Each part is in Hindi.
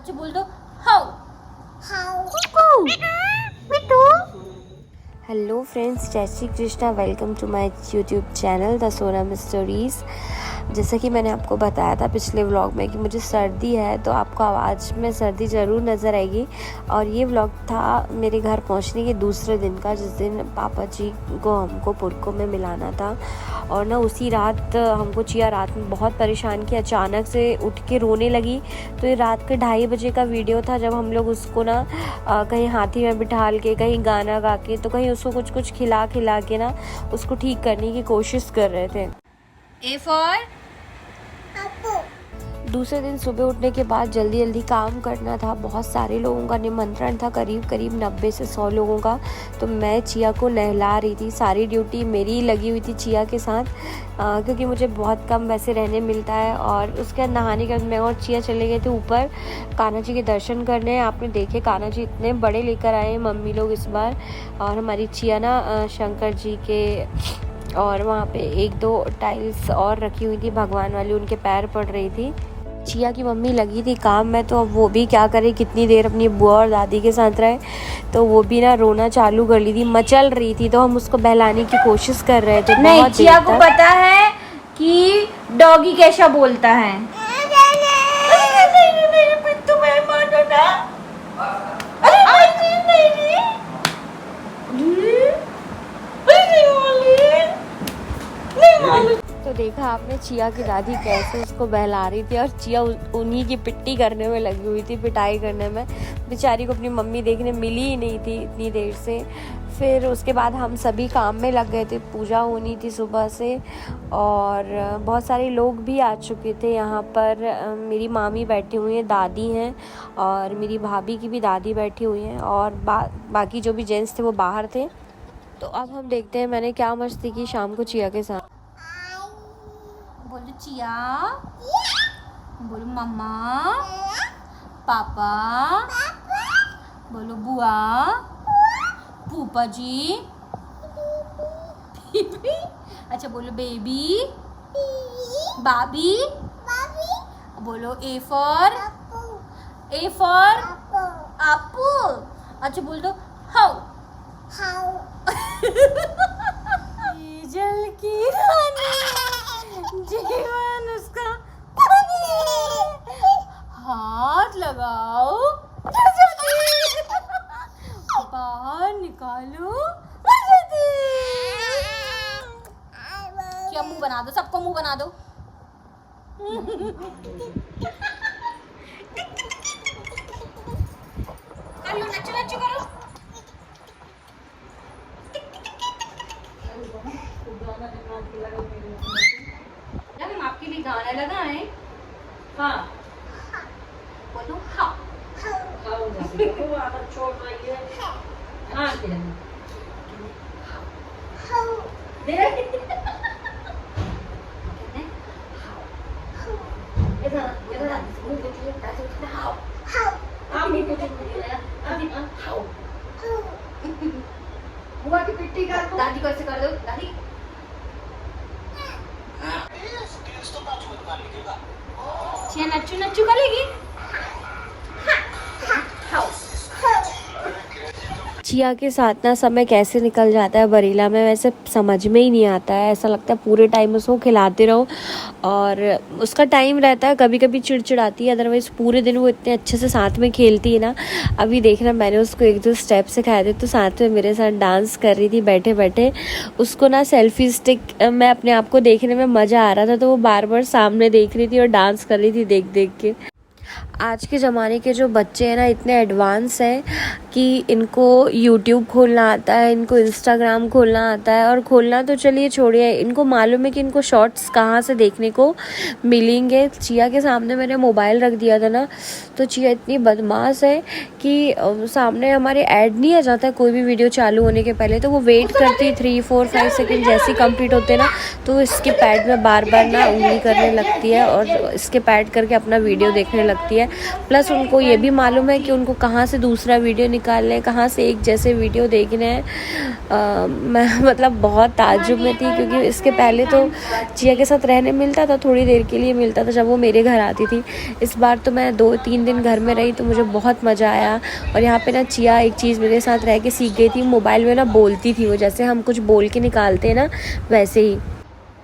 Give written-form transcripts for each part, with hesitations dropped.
अच्छा बोल दो how how Mittu. Hello friends, जय Shri Krishna. Welcome to my YouTube channel the Sonam stories. जैसा कि मैंने आपको बताया था पिछले व्लॉग में कि मुझे सर्दी है, तो आपको आवाज़ में सर्दी ज़रूर नज़र आएगी। और ये व्लॉग था मेरे घर पहुंचने के दूसरे दिन का, जिस दिन पापा जी को हमको पुरको में मिलाना था। और ना उसी रात हमको चिया रात में बहुत परेशान किया, अचानक से उठ के रोने लगी। तो ये रात के 2:30 बजे का वीडियो था, जब हम लोग उसको ना कहीं हाथी में बिठाल के, कहीं गाना गा के, तो कहीं उसको कुछ खिला के ना उसको ठीक करने की कोशिश कर रहे थे। ए फॉर दूसरे दिन सुबह उठने के बाद जल्दी जल्दी काम करना था। बहुत सारे लोगों का निमंत्रण था, करीब 90 से 100 लोगों का। तो मैं चिया को नहला रही थी, सारी ड्यूटी मेरी ही लगी हुई थी चिया के साथ, क्योंकि मुझे बहुत कम वैसे रहने मिलता है। और उसके बाद नहाने के बाद मैं और चिया चले गए थे ऊपर कान्हा जी के दर्शन करने। आपने देखे कान्हा जी इतने बड़े लेकर आए हैं मम्मी लोग इस बार। और हमारी चिया ना शंकर जी के, और वहाँ पे 1-2 टाइल्स और रखी हुई थी भगवान वाली, उनके पैर पड़ रही थी। चिया की मम्मी लगी थी काम में, तो अब वो भी क्या करे, कितनी देर अपनी बुआ और दादी के साथ रहे, तो वो भी ना रोना चालू कर ली थी, मचल रही थी। तो हम उसको बहलाने की कोशिश कर रहे थे। नहीं, चिया को पता है कि डॉगी कैसा बोलता है। तो देखा आपने चिया की दादी कैसे उसको बहला रही थी, और चिया उन्हीं की पिट्टी करने में लगी हुई थी, पिटाई करने में। बेचारी को अपनी मम्मी देखने मिली ही नहीं थी इतनी देर से। फिर उसके बाद हम सभी काम में लग गए थे, पूजा होनी थी सुबह से, और बहुत सारे लोग भी आ चुके थे यहाँ पर। मेरी मामी बैठी हुई हैं, दादी हैं, और मेरी भाभी की भी दादी बैठी हुई हैं, और बाकी जो भी जेंट्स थे वो बाहर थे। तो अब हम देखते हैं मैंने क्या मस्ती की शाम को चिया के साथ। बोलो चिया, बोलो मम्मा, पापा, बोलो बुआ, फूफा जी, अच्छा बोलो बेबी, बाबी, बोलो ए फॉर आपू, अच्छा बोल दो हाउ जल की रानी, जीवन उसका हाथ लगाओ, बाहर निकालो, क्या मुंह बना दो, सबको मुंह बना दो। कर लो, नचो नचो करो। जब हम आपके लिए गाना लगाएं, हाँ बोलो हाँ छोड़ रही है, हाँ बुआ की पिट्टी कर दो, दादी को ऐसे कर दो, दादी नच्चू नच्चू करेगी। चिया के साथ ना समय कैसे निकल जाता है बरीला में, वैसे समझ में ही नहीं आता है। ऐसा लगता है पूरे टाइम उसको खिलाते रहो, और उसका टाइम रहता है। कभी कभी चिड़चिड़ाती है, अदरवाइज़ पूरे दिन वो इतने अच्छे से साथ में खेलती है ना। अभी देखना, मैंने उसको 1-2 स्टेप सिखाए थे, तो साथ में मेरे साथ डांस कर रही थी बैठे बैठे। उसको ना सेल्फी स्टिक में अपने आप को देखने में मज़ा आ रहा था, तो वो बार बार सामने देख रही थी और डांस कर रही थी देख देख के। आज के ज़माने के जो बच्चे हैं ना, इतने एडवांस हैं कि इनको यूट्यूब खोलना आता है, इनको इंस्टाग्राम खोलना आता है। और खोलना तो चलिए छोड़िए, इनको मालूम है कि इनको शॉर्ट्स कहाँ से देखने को मिलेंगे। चिया के सामने मैंने मोबाइल रख दिया था ना, तो चिया इतनी बदमाश है कि सामने हमारे ऐड नहीं आ जाता कोई भी वीडियो चालू होने के पहले, तो वो वेट करती 3-4-5 सेकेंड जैसे ही कंप्लीट होते ना, तो इसके पैड में बार बार ना उंगली करने लगती है, और इसके पैड करके अपना वीडियो देखने लगती है। है। प्लस उनको ये भी मालूम है कि उनको कहाँ से दूसरा वीडियो निकालना है, कहाँ से एक जैसे वीडियो देखने हैं। मैं मतलब बहुत ताज्जुब में थी, क्योंकि इसके पहले तो चिया के साथ रहने मिलता था, थोड़ी देर के लिए मिलता था जब वो मेरे घर आती थी। इस बार तो मैं 2-3 दिन घर में रही तो मुझे बहुत मज़ा आया। और यहाँ पे ना चिया एक चीज़ मेरे साथ रह के सीख गई थी, मोबाइल में ना बोलती थी वो, जैसे हम कुछ बोल के निकालते हैं ना वैसे ही।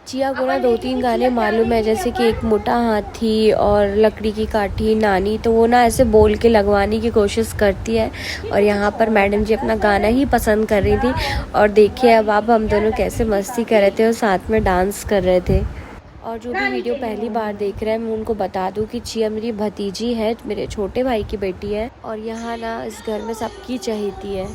चिया को ना 2-3 गाने मालूम है, जैसे कि एक मोटा हाथी और लकड़ी की काठी नानी, तो वो ना ऐसे बोल के लगवाने की कोशिश करती है। और यहाँ पर मैडम जी अपना गाना ही पसंद कर रही थी, और देखिए अब हम दोनों कैसे मस्ती कर रहे थे और साथ में डांस कर रहे थे। और जो भी वीडियो पहली बार देख रहे हैं, मैं उनको बता दूं कि चिया मेरी भतीजी है, मेरे छोटे भाई की बेटी है, और यहाँ ना इस घर में सबकी चहेती है।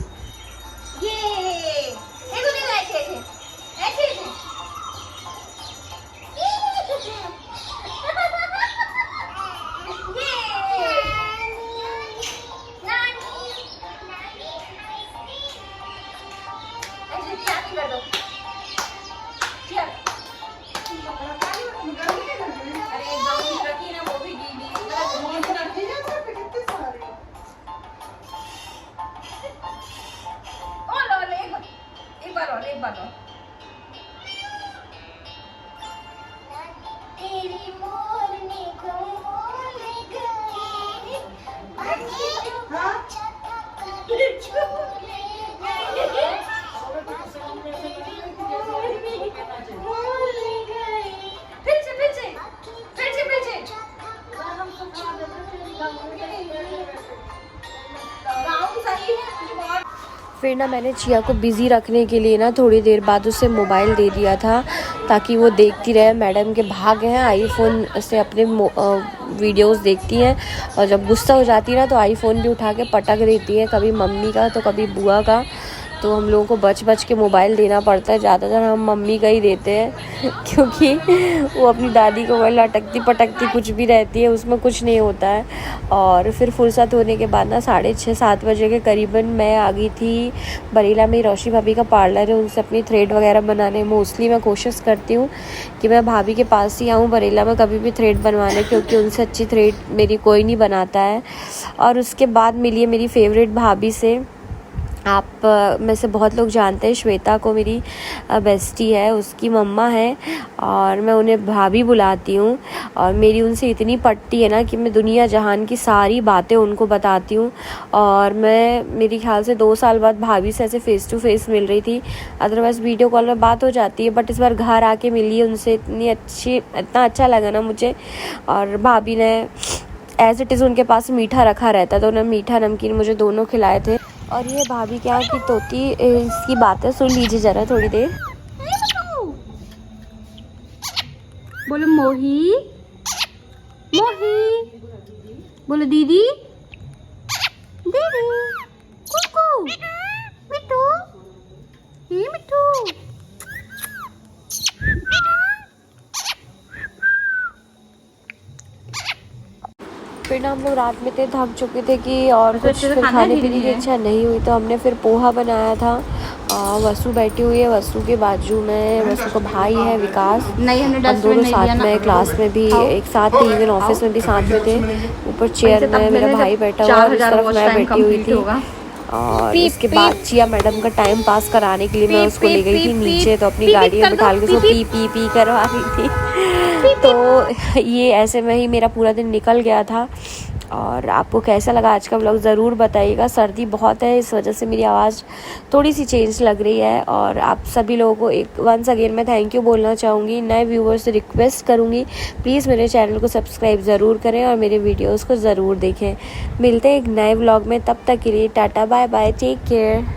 एक बार और। तेरी मोरनी को मोर गए, फिर ना मैंने चिया को बिज़ी रखने के लिए ना थोड़ी देर बाद उसे मोबाइल दे दिया था, ताकि वो देखती रहे। मैडम के भाग हैं आईफोन से अपने वीडियोस देखती हैं, और जब गुस्सा हो जाती है ना तो आईफोन भी उठा के पटक देती है, कभी मम्मी का तो कभी बुआ का। तो हम लोगों को बच के मोबाइल देना पड़ता है, ज़्यादातर हम मम्मी का ही देते हैं क्योंकि वो अपनी दादी को वही लटकती पटकती कुछ भी रहती है, उसमें कुछ नहीं होता है। और फिर फुर्सत होने के बाद ना 6:30-7 बजे के करीबन मैं आ गई थी बरीला में। रोशी भाभी का पार्लर है, उनसे अपनी थ्रेड वगैरह बनाने मोस्टली मैं कोशिश करती हूँ कि मैं भाभी के पास ही आऊँ बरीला में कभी भी थ्रेड बनवाने, क्योंकि उनसे अच्छी थ्रेड मेरी कोई नहीं बनाता है। और उसके बाद मिली है मेरी फेवरेट भाभी से, आप में से बहुत लोग जानते हैं श्वेता को, मेरी बेस्टी है, उसकी मम्मा है, और मैं उन्हें भाभी बुलाती हूँ। और मेरी उनसे इतनी पटती है ना कि मैं दुनिया जहान की सारी बातें उनको बताती हूँ। और मैं मेरे ख्याल से 2 साल बाद भाभी से ऐसे फ़ेस टू फेस मिल रही थी, अदरवाइज़ वीडियो कॉल में बात हो जाती है, बट इस बार घर आके मिली उनसे, इतना अच्छा लगा ना मुझे। और भाभी ने एज़ इट इज़ उनके पास मीठा रखा रहता, तो उन्होंने मीठा नमकीन मुझे दोनों खिलाए थे। और ये भाभी क्या की तोती, इसकी बातें सुन लीजिए ज़रा थोड़ी देर। बोलो मोही, मोही, बोलो दीदी, दीदी, कुकू, मिट्टू, ये मिट्टू। फिर ना हम लोग रात में इतने थक चुके थे कि और कुछ फिर खाने पीने की इच्छा नहीं हुई, तो हमने फिर पोहा बनाया था। वसु बैठी हुई है, वसु के बाजू में वसु का भाई है विकास, हम दोनों साथ में क्लास में भी एक साथ थे, इवन ऑफिस में भी साथ में थे। ऊपर चेयर में मेरा भाई बैठा हुआ, इस तरफ मैं बैठी हुई थी। और इसके बाद चिया मैडम का टाइम पास कराने के लिए मैं उसको ले गई थी नीचे, तो अपनी गाड़ी में बिठा के उसको पी करवा रही थी। तो ये ऐसे में ही मेरा पूरा दिन निकल गया था। और आपको कैसा लगा आज का व्लॉग ज़रूर बताइएगा। सर्दी बहुत है, इस वजह से मेरी आवाज़ थोड़ी सी चेंज लग रही है। और आप सभी लोगों को एक वंस अगेन मैं थैंक यू बोलना चाहूँगी। नए व्यूवर्स से रिक्वेस्ट करूँगी प्लीज़ मेरे चैनल को सब्सक्राइब ज़रूर करें और मेरे वीडियोज़ को ज़रूर देखें। मिलते हैं एक नए व्लॉग में, तब तक के लिए tata bye bye, take care.